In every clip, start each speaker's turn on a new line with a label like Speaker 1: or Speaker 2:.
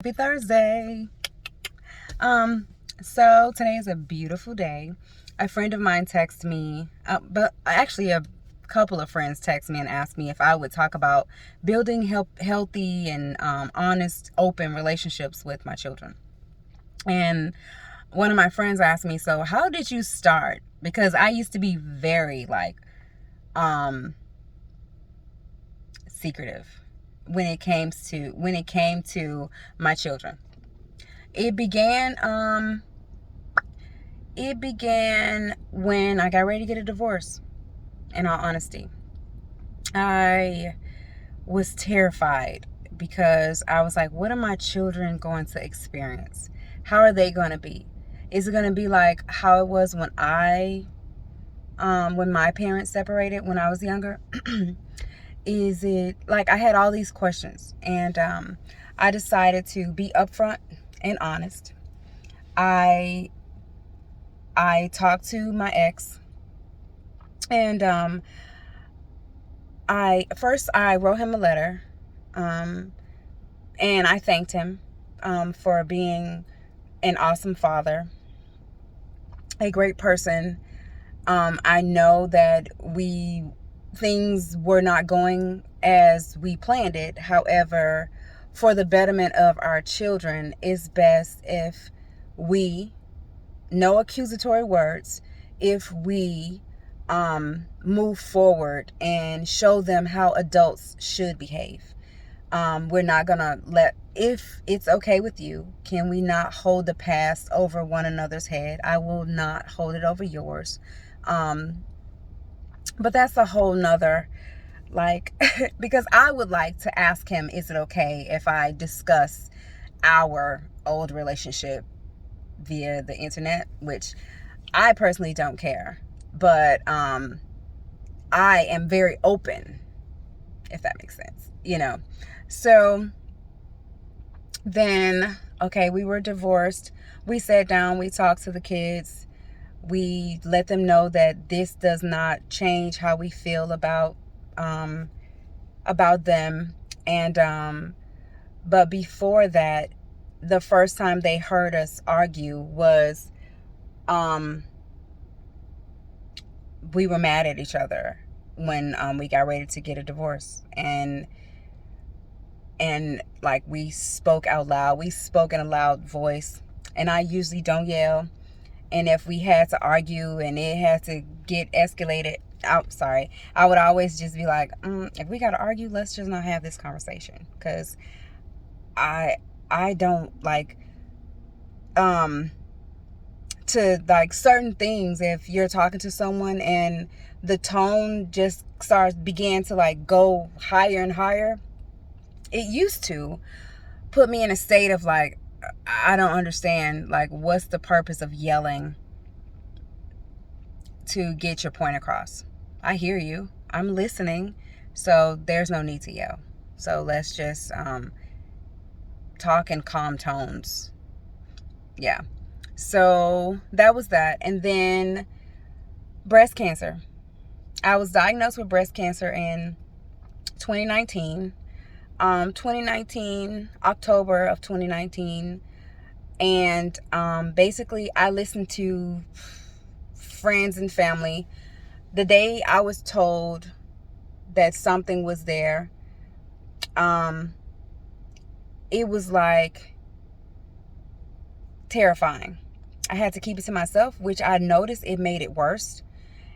Speaker 1: Happy Thursday. So today is a beautiful day. A friend of mine texted me, but actually a couple of friends texted me and asked me if I would talk about building healthy and honest, open relationships with my children. And one of my friends asked me, "So how did you start?" Because I used to be very um, secretive when it came to my children. It began it began when I got ready to get a divorce. In all honesty, I was terrified because I was like, what are my children going to experience? How are they going to be? Is it going to be like how it was when my parents separated when I was younger? Is it like I had all these questions, and I decided to be upfront and honest. I talked to my ex, and I wrote him a letter, um, and I thanked him for being an awesome father, a great person. I know that things were not going as we planned it. However, for the betterment of our children, it's best if we, no accusatory words, if we move forward and show them how adults should behave. We're not gonna if it's okay with you, can we not hold the past over one another's head? I will not hold it over yours. Um, but that's a whole nother, like, because I would like to ask him, is it okay if I discuss our old relationship via the internet? Which I personally don't care, but I am very open, if that makes sense, So then, okay, we were divorced. We sat down, we talked to the kids. We let them know that this does not change how we feel um, about them. And but before that, the first time they heard us argue was um, we were mad at each other when we got ready to get a divorce, and like we spoke out loud. We spoke in a loud voice, and I usually don't yell. And if we had to argue and it had to get escalated, I'm sorry, I would always just be like, if we got to argue, let's just not have this conversation. Because I I don't like to like certain things. If you're talking to someone and the tone just began to like go higher and higher, it used to put me in a state of like, I don't understand, like, what's the purpose of yelling to get your point across? I hear you, I'm listening, so there's no need to yell. So let's just talk in calm tones. Yeah. So that was that. And then breast cancer. I was diagnosed with breast cancer in 2019. 2019, October of 2019. And basically, I listened to friends and family. The day I was told that something was there, um, it was like terrifying. I had to keep it to myself, which I noticed it made it worse.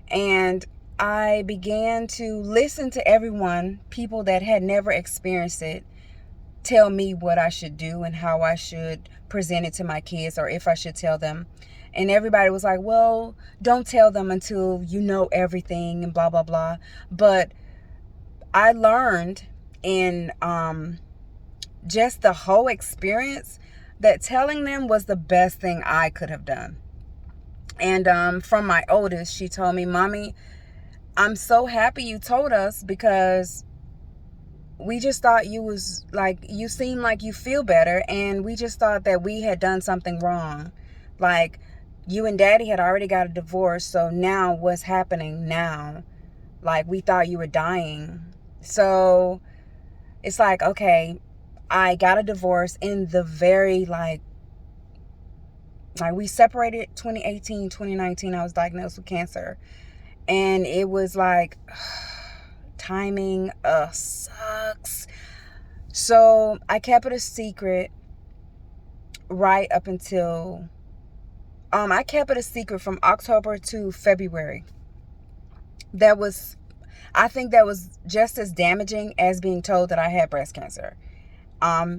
Speaker 1: And I began to listen to everyone, people that had never experienced it, tell me what I should do and how I should present it to my kids, or if I should tell them. And everybody was like, well, don't tell them until you know everything and blah, blah, blah. But I learned in just the whole experience that telling them was the best thing I could have done. And from my oldest, she told me, Mommy, I'm so happy you told us, because we just thought you seem like you feel better, and we just thought that we had done something wrong. Like, you and Daddy had already got a divorce, so now what's happening now? Like, we thought you were dying. So it's like, okay, I got a divorce in the very, like we separated 2018, 2019. I was diagnosed with cancer. And it was like, timing sucks. So I kept it a secret right up until, I kept it a secret from October to February. I think that was just as damaging as being told that I had breast cancer.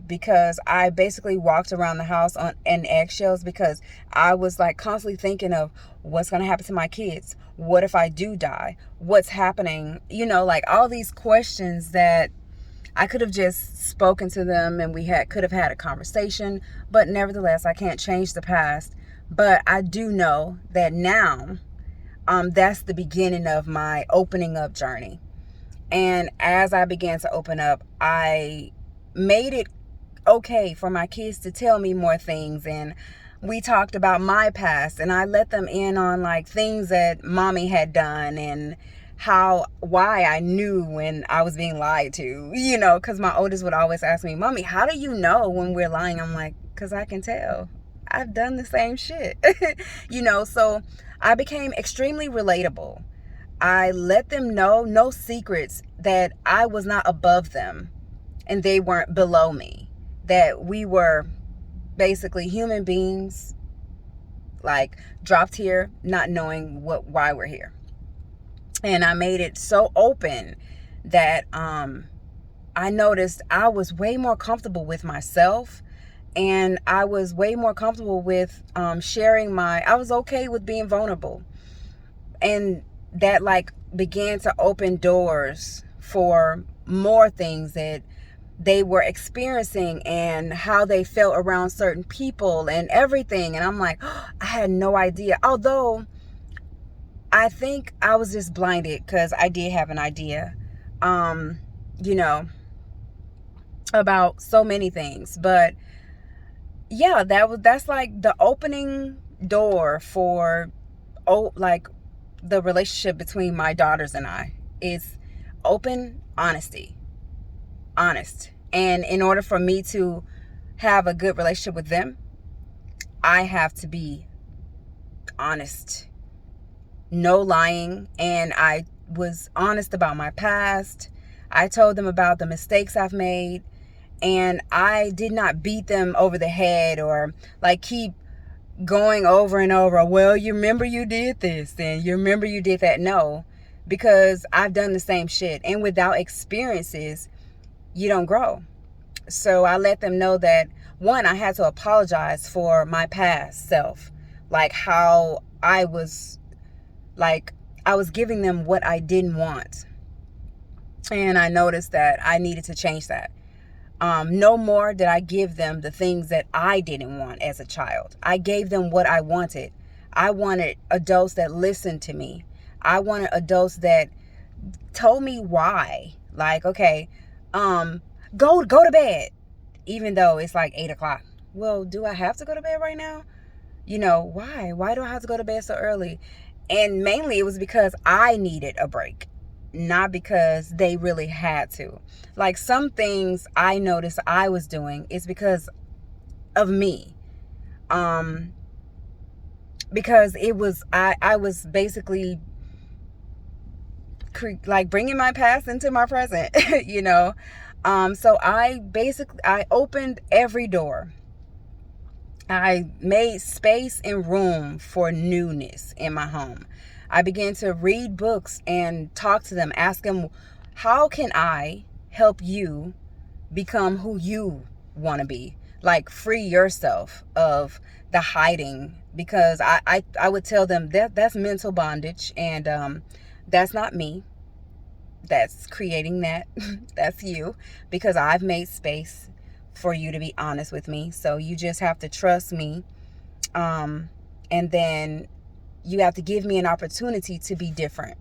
Speaker 1: Because I basically walked around the house in eggshells, because I was like constantly thinking of what's going to happen to my kids. What if I do die? What's happening? Like all these questions that I could have just spoken to them and we could have had a conversation. But nevertheless, I can't change the past. But I do know that now, that's the beginning of my opening up journey. And as I began to open up, I made it okay for my kids to tell me more things, and we talked about my past, and I let them in on like things that mommy had done and why I knew when I was being lied to, because my oldest would always ask me, Mommy, how do you know when we're lying? I'm like, because I can tell. I've done the same shit. So I became extremely relatable. I let them know, no secrets, that I was not above them and they weren't below me, that we were basically human beings, like dropped here not knowing why we're here. And I made it so open that I noticed I was way more comfortable with myself, and I was way more comfortable with sharing I was okay with being vulnerable. And that like began to open doors for more things that they were experiencing and how they felt around certain people and everything. And I'm like, I had no idea. Although I think I was just blinded because I did have an idea, about so many things. But yeah, that's like the opening door for, like the relationship between my daughters and I is open honesty. Honest. And in order for me to have a good relationship with them, I have to be honest. No lying. And I was honest about my past. I told them about the mistakes I've made. And I did not beat them over the head or like keep going over and over. Well, you remember you did this and you remember you did that. No, because I've done the same shit. And without experiences, you don't grow. So I let them know that, one, I had to apologize for my past self, like how I was giving them what I didn't want. And I noticed that I needed to change that. No more did I give them the things that I didn't want as a child. I gave them what I wanted. I wanted adults that listened to me. I wanted adults that told me why. Like, okay, go to bed, even though it's like 8:00. Well, do I have to go to bed right now? Why do I have to go to bed so early? And mainly it was because I needed a break, not because they really had to. Like some things I noticed I was doing is because of me. Because it was, I was basically like bringing my past into my present, So I opened every door. I made space and room for newness in my home. I began to read books and talk to them, ask them, how can I help you become who you want to be? Like free yourself of the hiding, because I would tell them that's mental bondage, and that's not me. That's creating that. That's you, because I've made space for you to be honest with me. So you just have to trust me. And then you have to give me an opportunity to be different,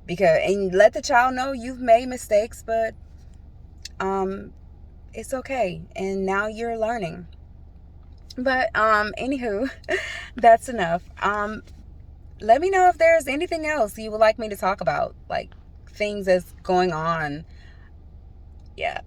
Speaker 1: and let the child know you've made mistakes, but it's okay. And now you're learning. But anywho, that's enough. Let me know if there's anything else you would like me to talk about, like things that's going on. Yeah.